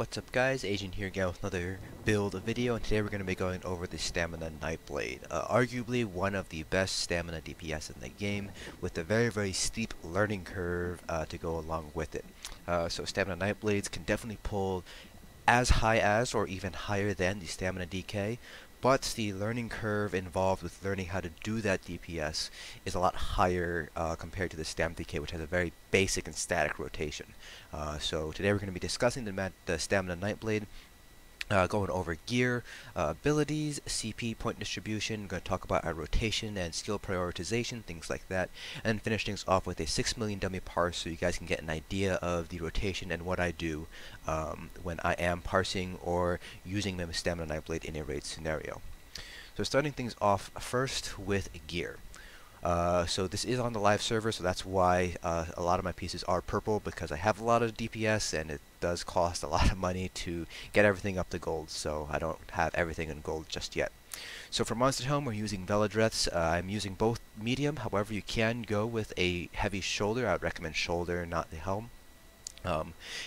What's up guys, Agent here again with another build video, and today we're going to be going over the Stamina Nightblade. Arguably one of the best stamina DPS in the game, with a very steep learning curve to go along with it. So Stamina Nightblades can definitely pull as high as or even higher than the Stamina DK, but the learning curve involved with learning how to do that DPS is a lot higher compared to the Stam DK, which has a very basic and static rotation. So today we're going to be discussing the Stamina Nightblade, going over gear, abilities, CP, point distribution, going to talk about our rotation and skill prioritization, things like that, and finish things off with a 6 million dummy parse so you guys can get an idea of the rotation and what I do when I am parsing or using the Stamina Nightblade in a raid scenario. So starting things off first with gear. So this is on the live server, so that's why a lot of my pieces are purple, because I have a lot of DPS and it does cost a lot of money to get everything up to gold, so I don't have everything in gold just yet. So for Monster Helm, we're using Velidreths. I'm using both medium, however you can go with a heavy shoulder. I would recommend shoulder, not the helm.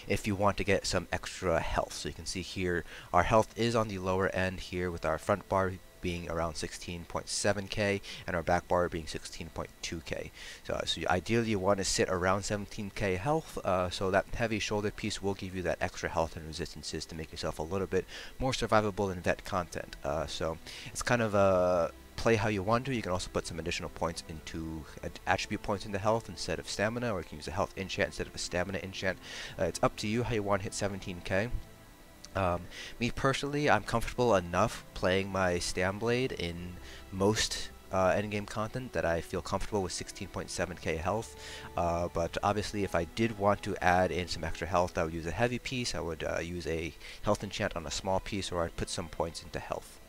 If you want to get some extra health. So you can see here our health is on the lower end here, with our front bar being around 16.7k and our back bar being 16.2k. So ideally you want to sit around 17k health, so that heavy shoulder piece will give you that extra health and resistances to make yourself a little bit more survivable in vet content. So it's kind of a play how you want to. You can also put some additional points into attribute points into health instead of stamina, or you can use a health enchant instead of a stamina enchant. It's up to you how you want to hit 17k. Me personally, I'm comfortable enough playing my Stamblade in most endgame content that I feel comfortable with 16.7k health, but obviously if I did want to add in some extra health, I would use a heavy piece. I would use a health enchant on a small piece, or I'd put some points into health.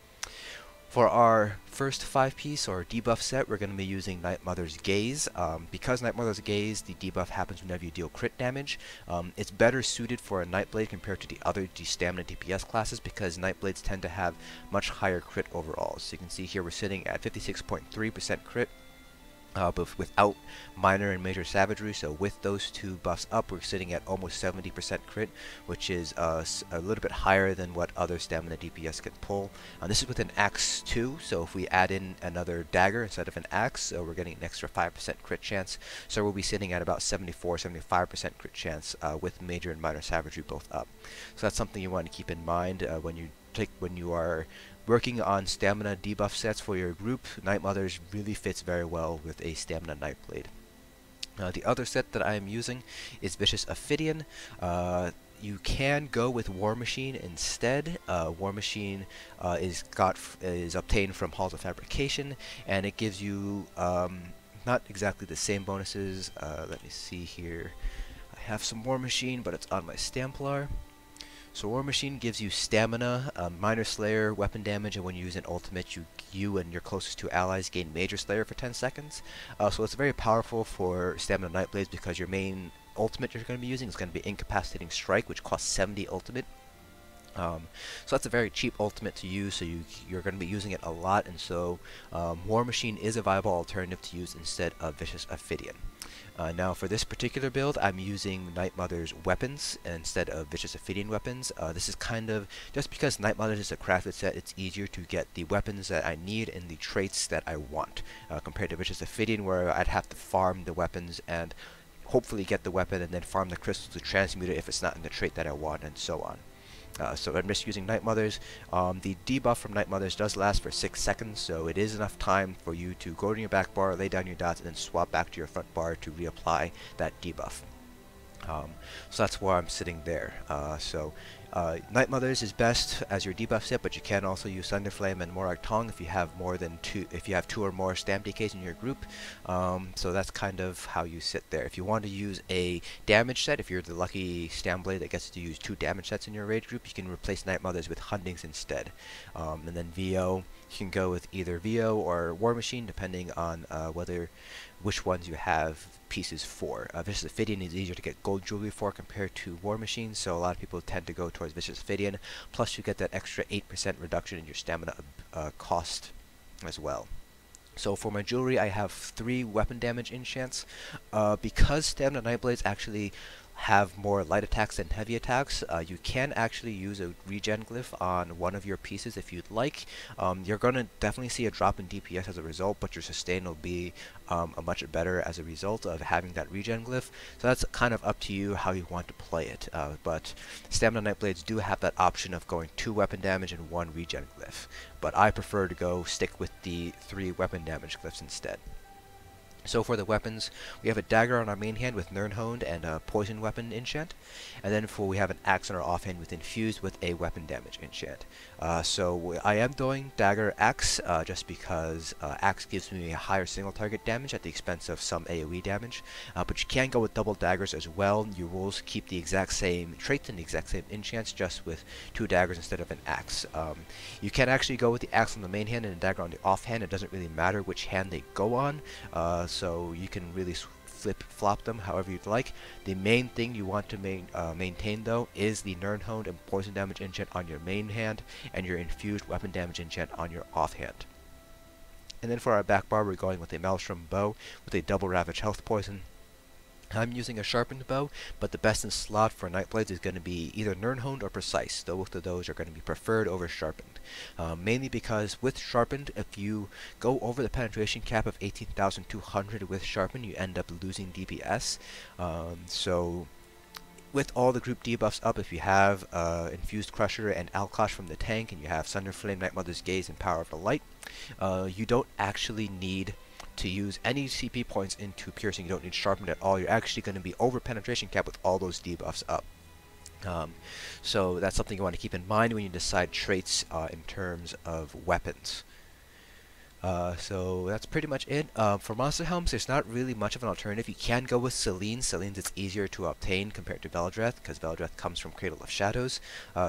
For our first 5-piece or debuff set, we're going to be using Nightmother's Gaze. Because Nightmother's Gaze, the debuff happens whenever you deal crit damage. It's better suited for a Nightblade compared to the other stamina DPS classes, because Nightblades tend to have much higher crit overall. So you can see here we're sitting at 56.3% crit. But without minor and major savagery, so with those two buffs up, we're sitting at almost 70% crit, which is a little bit higher than what other stamina DPS can pull. This is with an axe too, so if we add in another dagger instead of an axe, we're getting an extra 5% crit chance. So we'll be sitting at about 74-75% crit chance with major and minor savagery both up. So that's something you want to keep in mind when you are working on stamina debuff sets for your group. Nightmother's really fits very well with a stamina Nightblade. The other set that I am using is Vicious Ophidian. You can go with War Machine instead. War Machine is obtained from Halls of Fabrication, and it gives you not exactly the same bonuses. Let me see here. I have some War Machine, but it's on my Stamplar. So War Machine gives you stamina, minor slayer, weapon damage, and when you use an ultimate, you and your closest two allies gain major slayer for 10 seconds. So it's very powerful for stamina Nightblades, because your main ultimate you're going to be using is going to be Incapacitating Strike, which costs 70 ultimate. So that's a very cheap ultimate to use, so you're going to be using it a lot, and so War Machine is a viable alternative to use instead of Vicious Ophidian. Now for this particular build, I'm using Nightmother's weapons instead of Vicious Ophidian weapons. This is kind of, just because Nightmother's is a crafted set, it's easier to get the weapons that I need and the traits that I want, compared to Vicious Ophidian, where I'd have to farm the weapons and hopefully get the weapon and then farm the crystals to transmute it if it's not in the trait that I want, and so on. So I'm just using Nightmother's. The debuff from Nightmother's does last for 6 seconds, so it is enough time for you to go to your back bar, lay down your dots, and then swap back to your front bar to reapply that debuff. So that's why I'm sitting there. Nightmother's is best as your debuff set, but you can also use Sunderflame and Morag Tong if you have two or more Stam DKs in your group. So that's kind of how you sit there. If you want to use a damage set, if you're the lucky Stamblade that gets to use 2 damage sets in your raid group, you can replace Nightmother's with Hundings instead. And then VO, you can go with either VO or War Machine, depending on which ones you have pieces for. Vicious Ophidian is easier to get gold jewelry for compared to War Machine, so a lot of people tend to go towards Vicious Ophidian. Plus you get that extra 8% reduction in your stamina cost as well. So for my jewelry, I have 3 weapon damage enchants. Because Stamina Nightblades actually have more light attacks than heavy attacks. You can actually use a regen glyph on one of your pieces if you'd like. You're going to definitely see a drop in DPS as a result, but your sustain will be a much better as a result of having that regen glyph. So that's kind of up to you how you want to play it. But Stamina Nightblades do have that option of going 2 weapon damage and 1 regen glyph. But I prefer to stick with the 3 weapon damage glyphs instead. So for the weapons, we have a dagger on our main hand with nirn and a poison weapon enchant, and then we have an axe on our offhand with infused with a weapon damage enchant. So I am doing dagger axe just because axe gives me a higher single target damage at the expense of some AoE damage, but you can go with double daggers as well. You will keep the exact same traits and the exact same enchants, just with 2 daggers instead of an axe. You can actually go with the axe on the main hand and a dagger on the offhand. It doesn't really matter which hand they go on. So you can really flip-flop them however you'd like. The main thing you want to maintain though is the nirn and poison damage enchant on your main hand and your infused weapon damage enchant on your offhand. And then for our back bar, we're going with a Maelstrom Bow with a Double Ravage Health poison. I'm using a sharpened bow, but the best in slot for Nightblades is going to be either nirn or precise. Both of those are going to be preferred over sharpened. Mainly because with sharpened, if you go over the penetration cap of 18,200 with sharpened, you end up losing DPS. So with all the group debuffs up, if you have Infused Crusher and Alkosh from the tank, and you have Sunderflame, Nightmother's Gaze, and Power of the Light, you don't actually need to use any CP points into piercing. You don't need sharpened at all. You're actually going to be over penetration cap with all those debuffs up. So that's something you want to keep in mind when you decide traits in terms of weapons. So that's pretty much it. For Monster Helms, there's not really much of an alternative. You can go with Selene. Selene's it's easier to obtain compared to Velidreth, because Velidreth comes from Cradle of Shadows.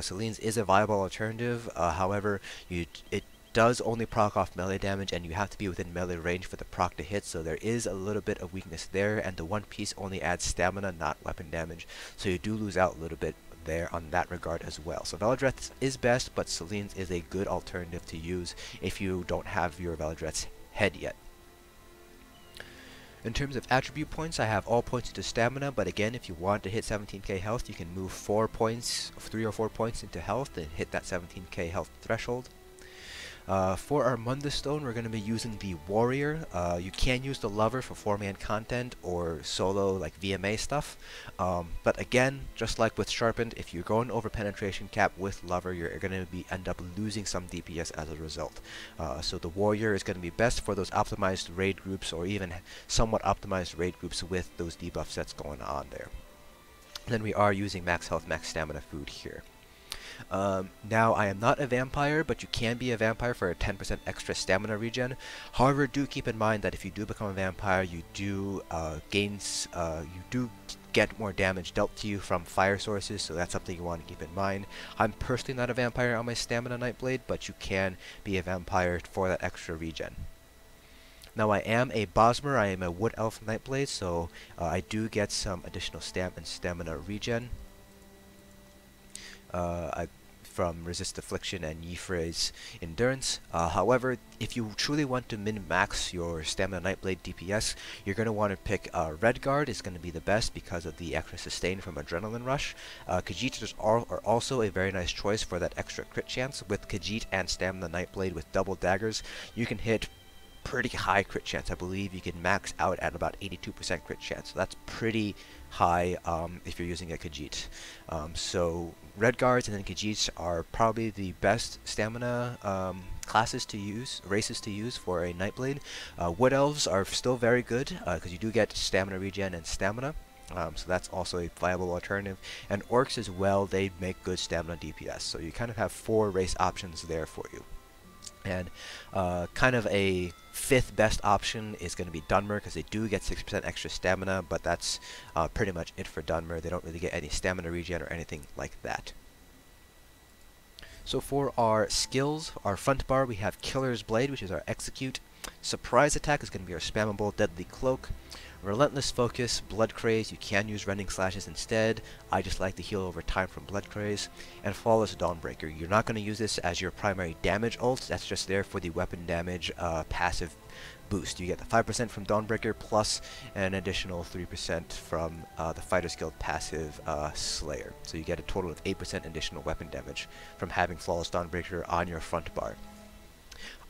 Selene's is a viable alternative. However, it does only proc off melee damage, and you have to be within melee range for the proc to hit, so there is a little bit of weakness there, and the one piece only adds stamina, not weapon damage, so you do lose out a little bit there on that regard as well. So Velidreth is best, but Selene's is a good alternative to use if you don't have your Velidreth's head yet. In terms of attribute points, I have all points into stamina, but again, if you want to hit 17k health, you can move 3 or 4 points into health and hit that 17k health threshold. For our Mundus Stone, we're going to be using the Warrior. You can use the Lover for 4-man content or solo like VMA stuff. But again, just like with Sharpened, if you're going over penetration cap with Lover, you're going to end up losing some DPS as a result. So the Warrior is going to be best for those optimized raid groups, or even somewhat optimized raid groups with those debuff sets going on there. Then we are using max health, max stamina food here. Now, I am not a vampire, but you can be a vampire for a 10% extra stamina regen. However, do keep in mind that if you do become a vampire, you do get more damage dealt to you from fire sources, so that's something you want to keep in mind. I'm personally not a vampire on my stamina Nightblade, but you can be a vampire for that extra regen. Now, I am a Bosmer. I am a Wood Elf Nightblade, so I do get some additional stamina regen from Resist Affliction and Y'ffre's Endurance. However, if you truly want to min-max your Stamina Nightblade DPS, you're going to want to pick Redguard. It's going to be the best because of the extra sustain from Adrenaline Rush. Khajiits are also a very nice choice for that extra crit chance. With Khajiit and Stamina Nightblade with double daggers, you can hit pretty high crit chance. I believe you can max out at about 82% crit chance. So that's pretty high if you're using a Khajiit. So Redguards and then Khajiits are probably the best stamina races to use for a Nightblade. Wood Elves are still very good because you do get stamina regen and stamina. So that's also a viable alternative. And Orcs as well, they make good stamina DPS. So you kind of have 4 race options there for you. And kind of a 5th best option is going to be Dunmer, because they do get 6% extra stamina, but that's pretty much it for Dunmer. They don't really get any stamina regen or anything like that. So for our skills, our front bar, we have Killer's Blade, which is our execute. Surprise attack is going to be our spammable Deadly Cloak. Relentless Focus, Blood Craze, you can use Rending Slashes instead. I just like to heal over time from Blood Craze. And Flawless Dawnbreaker. You're not going to use this as your primary damage ult, that's just there for the weapon damage passive boost. You get the 5% from Dawnbreaker plus an additional 3% from the Fighter's Guild passive Slayer. So you get a total of 8% additional weapon damage from having Flawless Dawnbreaker on your front bar.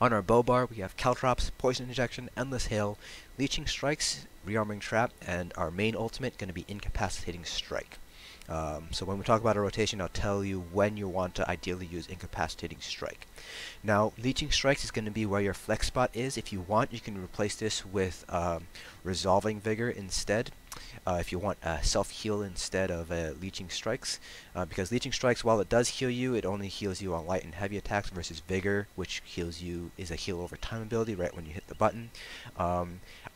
On our bow bar, we have Caltrops, Poison Injection, Endless Hail, Leeching Strikes, Rearming Trap, and our main ultimate going to be Incapacitating Strike. So when we talk about a rotation, I'll tell you when you want to ideally use Incapacitating Strike. Now, Leeching Strikes is going to be where your flex spot is. If you want, you can replace this with Resolving Vigor instead. If you want self-heal instead of Leeching Strikes. Because Leeching Strikes, while it does heal you, it only heals you on light and heavy attacks versus Vigor, which heals you, is a heal over time ability right when you hit the button.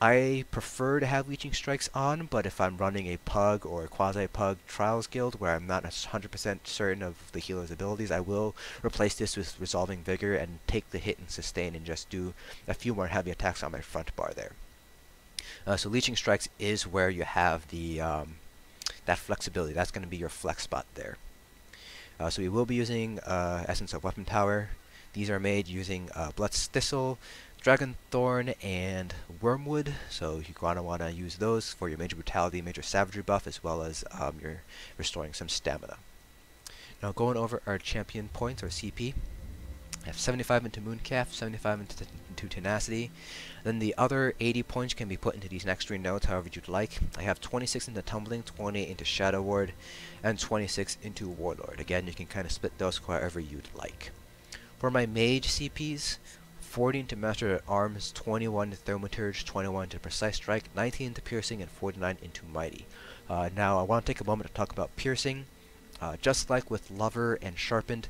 I prefer to have Leeching Strikes on, but if I'm running a Pug or a Quasi-Pug Trials Guild where I'm not 100% certain of the healer's abilities, I will replace this with Resolving Vigor and take the hit and sustain and just do a few more heavy attacks on my front bar there. So Leeching Strikes is where you have the that flexibility. That's going to be your flex spot there. So we will be using Essence of Weapon Power. These are made using Blood's Thistle, Dragon Thorn, and Wormwood. So you're going to want to use those for your Major Brutality, Major Savagery buff, as well as you're restoring some stamina. Now going over our champion points, or CP. I have 75 into Mooncalf, 75 into Tenacity. Then the other 80 points can be put into these next three nodes however you'd like. I have 26 into Tumbling, 28 into Shadow Ward, and 26 into Warlord. Again, you can kind of split those however you'd like. For my Mage CPs, 40 into Master at Arms, 21 to Thaumaturge, 21 to Precise Strike, 19 into Piercing, and 49 into Mighty. Now I want to take a moment to talk about Piercing. Just like with Lover and Sharpened,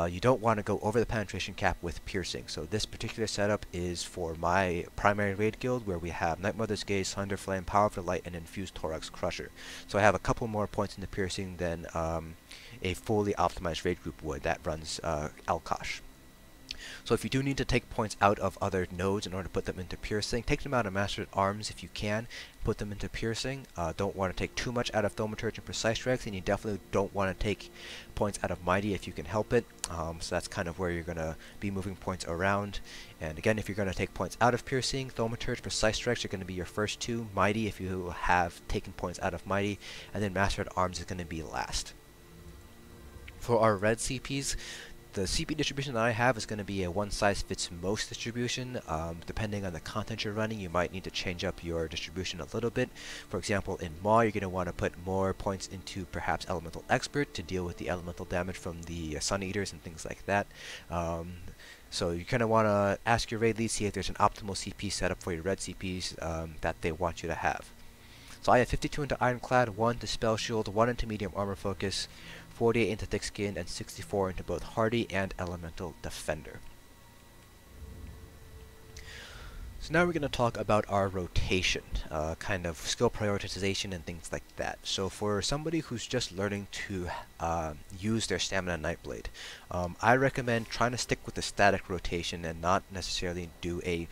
you don't want to go over the penetration cap with Piercing. So this particular setup is for my primary raid guild where we have Nightmother's Gaze, Sunderflame, Power of the Light, and Infused Thorax Crusher. So I have a couple more points in the Piercing than a fully optimized raid group would that runs Alkosh. So if you do need to take points out of other nodes in order to put them into Piercing, take them out of Master at Arms if you can, put them into Piercing. Don't want to take too much out of Thaumaturge and Precise Strikes, and you definitely don't want to take points out of Mighty if you can help it. So that's kind of where you're going to be moving points around. And again, if you're going to take points out of Piercing, Thaumaturge, Precise Strikes are going to be your first two. Mighty if you have taken points out of Mighty, and then Master at Arms is going to be last. For our red CPs, the CP distribution that I have is going to be a one-size-fits-most distribution. Depending on the content you're running, you might need to change up your distribution a little bit. For example, in Maw, you're going to want to put more points into perhaps Elemental Expert to deal with the elemental damage from the Sun Eaters and things like that. So you kind of want to ask your raid lead, see if there's an optimal CP setup for your red CPs that they want you to have. So I have 52 into Ironclad, 1 to Spell Shield, 1 into Medium Armor Focus, 48 into Thick Skin, and 64 into both Hardy and Elemental Defender. So now we're going to talk about our rotation, kind of skill prioritization and things like that. So for somebody who's just learning to use their Stamina Nightblade, I recommend trying to stick with the static rotation and not necessarily do a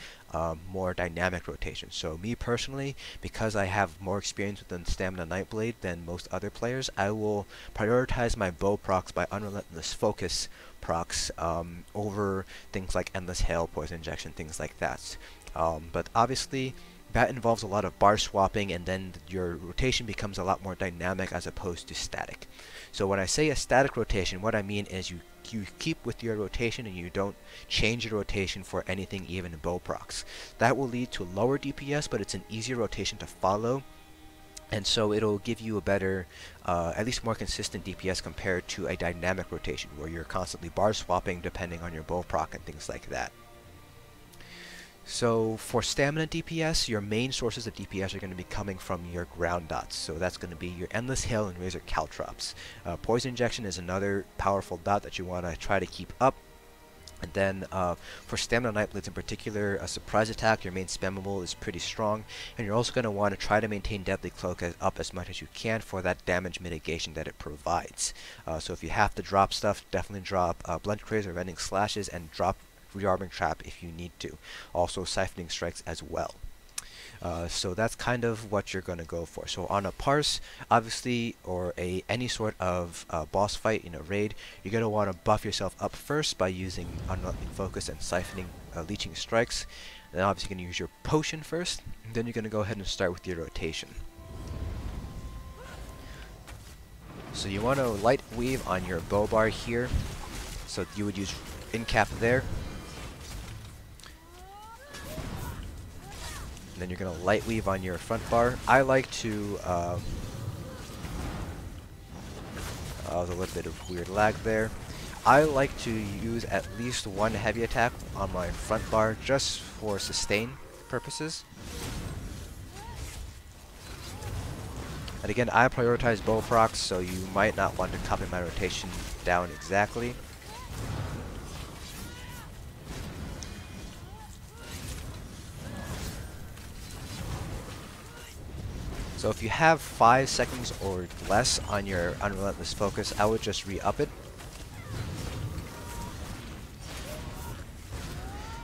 more dynamic rotation. So me personally, because I have more experience with the Stamina Nightblade than most other players, I will prioritize my bow procs by Unrelentless Focus procs over things like Endless Hail, Poison Injection, things like that. But obviously that involves a lot of bar swapping, and then your rotation becomes a lot more dynamic as opposed to static. So when I say a static rotation, what I mean is you keep with your rotation and you don't change your rotation for anything, even in bow procs. That will lead to lower DPS, but it's an easier rotation to follow, and so it'll give you a better, at least more consistent DPS compared to a dynamic rotation where you're constantly bar swapping depending on your bow proc and things like that. So for stamina DPS, your main sources of DPS are going to be coming from your ground dots. So that's going to be your Endless Hail and Razor Caltrops. Poison Injection is another powerful dot that you want to try to keep up. And then for Stamina Nightblades in particular, a Surprise Attack, your main spammable, is pretty strong. And you're also going to want to try to maintain Deadly Cloak up as much as you can for that damage mitigation that it provides. So if you have to drop stuff, definitely drop Blunt Craze or Rending Slashes, and drop Rearming Trap if you need to. Also Siphoning Strikes as well. So that's kind of what you're going to go for. So on a parse, obviously, or any sort of boss fight in a raid, you're going to want to buff yourself up first by using Unrelenting Focus and Siphoning Leeching Strikes. Then obviously you're going to use your potion first, and then you're going to go ahead and start with your rotation. So you want to light weave on your bow bar here. So you would use Incap there. And then you're going to light weave on your front bar. I like to... there's a little bit of weird lag there. I like to use at least one heavy attack on my front bar just for sustain purposes. And again, I prioritize bow procs, so you might not want to copy my rotation down exactly. So if you have 5 seconds or less on your Relentless focus, I would just re-up it.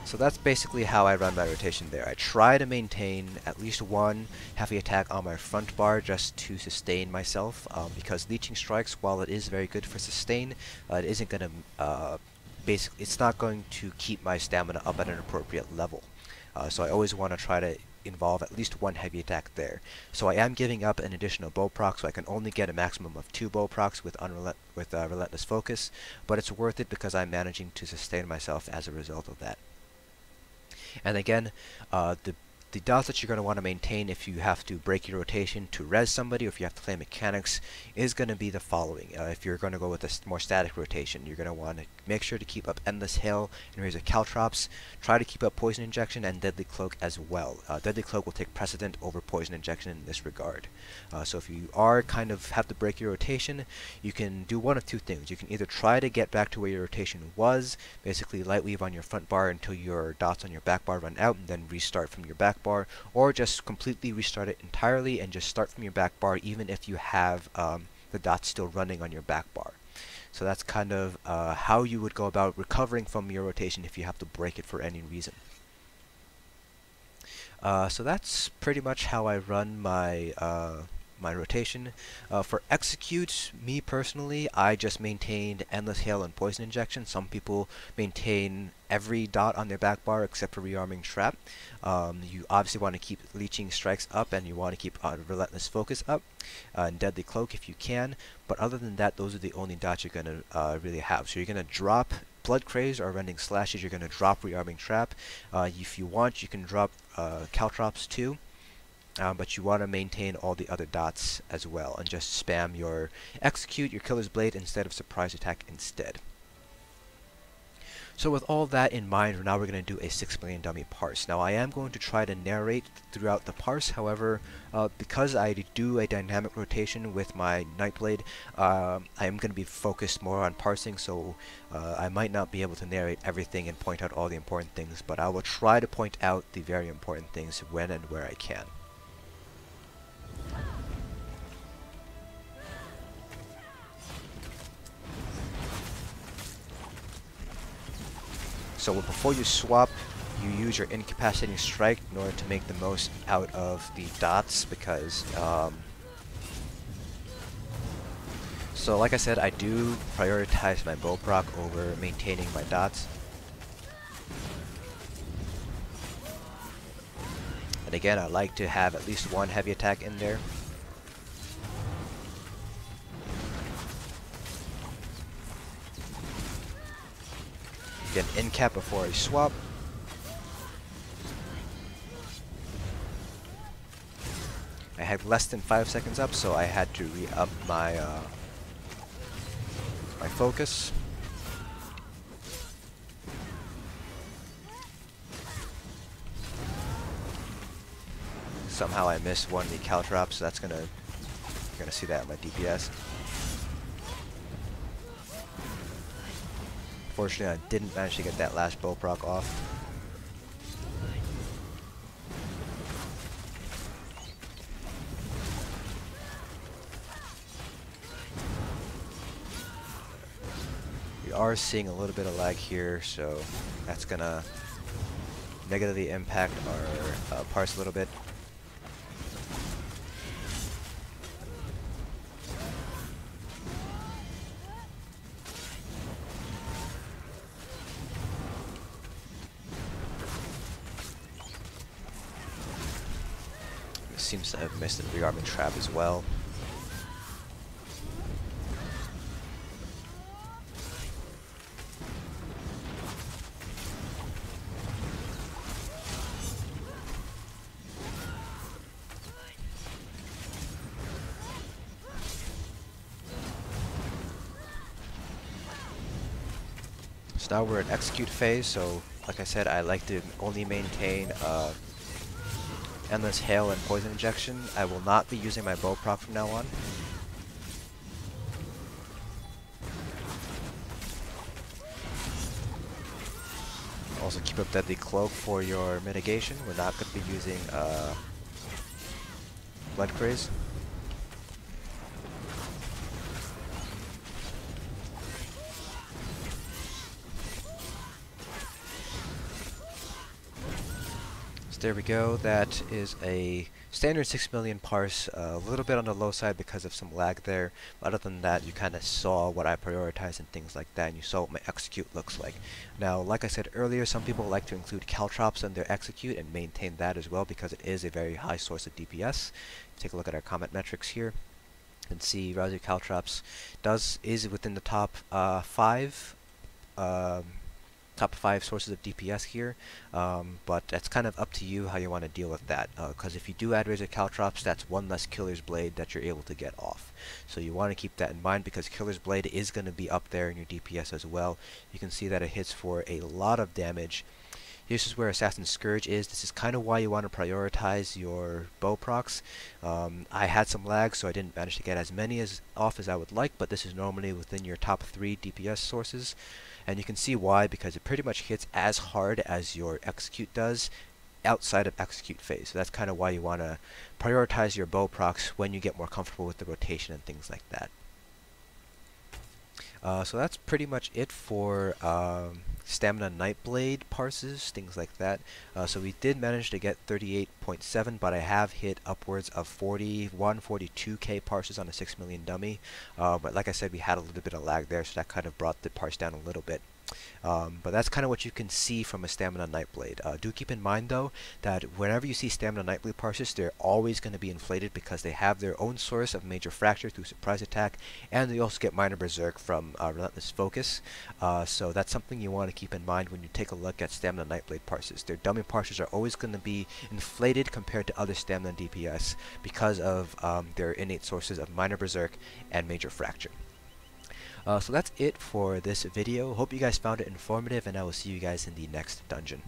So that's basically how I run my rotation there. I try to maintain at least one heavy attack on my front bar just to sustain myself, because Leeching Strikes, while it is very good for sustain, it isn't going to, it's not going to keep my stamina up at an appropriate level. So I always want to try to involve at least one heavy attack there. So I am giving up an additional bow proc, so I can only get a maximum of 2 bow procs with Relentless Focus, but it's worth it because I'm managing to sustain myself as a result of that. And again, the dots that you're going to want to maintain if you have to break your rotation to res somebody, or if you have to play mechanics, is going to be the following. If you're going to go with a more static rotation, you're going to want to make sure to keep up Endless Hail and raise a Caltrops. Try to keep up Poison Injection and Deadly Cloak as well. Deadly Cloak will take precedent over Poison Injection in this regard. So if you are kind of have to break your rotation, you can do one of two things. You can either try to get back to where your rotation was, basically light weave on your front bar until your dots on your back bar run out, and then restart from your back bar, or just completely restart it entirely and just start from your back bar even if you have the dots still running on your back bar. So that's kind of how you would go about recovering from your rotation if you have to break it for any reason. So that's pretty much how I run my my rotation. For execute, me personally, I just maintained Endless Hail and Poison Injection. Some people maintain every dot on their back bar except for Rearming Trap. You obviously want to keep Leeching Strikes up, and you want to keep Relentless Focus up, and Deadly Cloak if you can. But other than that, those are the only dots you're going to really have. So you're going to drop Blood Craze or Rending Slashes. You're going to drop Rearming Trap. If you want, you can drop Caltrops too. But you want to maintain all the other dots as well, and just spam your execute, your Killer's Blade instead of surprise attack instead. So with all that in mind, now we're going to do a 6 million dummy parse. Now I am going to try to narrate throughout the parse, however, because I do a dynamic rotation with my Nightblade, I am going to be focused more on parsing, so I might not be able to narrate everything and point out all the important things, but I will try to point out the very important things when and where I can. So before you swap, you use your Incapacitating Strike in order to make the most out of the dots, because so like I said, I do prioritize my bow proc over maintaining my dots. And again, I like to have at least one heavy attack in there. Get an Incap before I swap. I had less than 5 seconds up, so I had to re-up my my focus. Somehow I missed one of the Caltrops, so that's you're gonna see that in my DPS. Fortunately, I didn't manage to get that last bow proc off. We are seeing a little bit of lag here, so that's gonna negatively impact our parse a little bit. seems to have missed the Rearming trap as well. So now we're in execute phase, so like I said, I like to only maintain endless hail and poison injection. I will not be using my bow proc from now on. Also keep up Deadly Cloak for your mitigation. We're not going to be using Blood Craze. There we go, that is a standard 6 million parse, a little bit on the low side because of some lag there, but other than that you kind of saw what I prioritize and things like that, and you saw what my execute looks like. Now, like I said earlier, some people like to include Caltrops in their execute and maintain that as well because it is a very high source of DPS. Take a look at our comment metrics here and see Rousey Caltrops is within the top 5 sources of DPS here, but that's kind of up to you how you want to deal with that, because if you do add Razor Caltrops, that's one less Killer's Blade that you're able to get off. So you want to keep that in mind because Killer's Blade is going to be up there in your DPS as well. You can see that it hits for a lot of damage. This is where Assassin's Scourge is. This is kind of why you want to prioritize your bow procs. I had some lag, so I didn't manage to get as many off as I would like, but this is normally within your top 3 DPS sources. And you can see why, because it pretty much hits as hard as your execute does outside of execute phase. So that's kind of why you want to prioritize your bow procs when you get more comfortable with the rotation and things like that. So that's pretty much it for Stamina Nightblade parses, things like that. So we did manage to get 38.7, but I have hit upwards of 42k parses on a 6 million dummy. But like I said, we had a little bit of lag there, so that kind of brought the parse down a little bit. But that's kind of what you can see from a Stamina Nightblade. Do keep in mind though that whenever you see Stamina Nightblade parses, they're always going to be inflated because they have their own source of major fracture through surprise attack, and they also get minor berserk from Relentless focus. So that's something you want to keep in mind when you take a look at Stamina Nightblade parses. Their dummy parses are always going to be inflated compared to other Stamina DPS because of their innate sources of minor berserk and major fracture. So that's it for this video. Hope you guys found it informative, and I will see you guys in the next dungeon.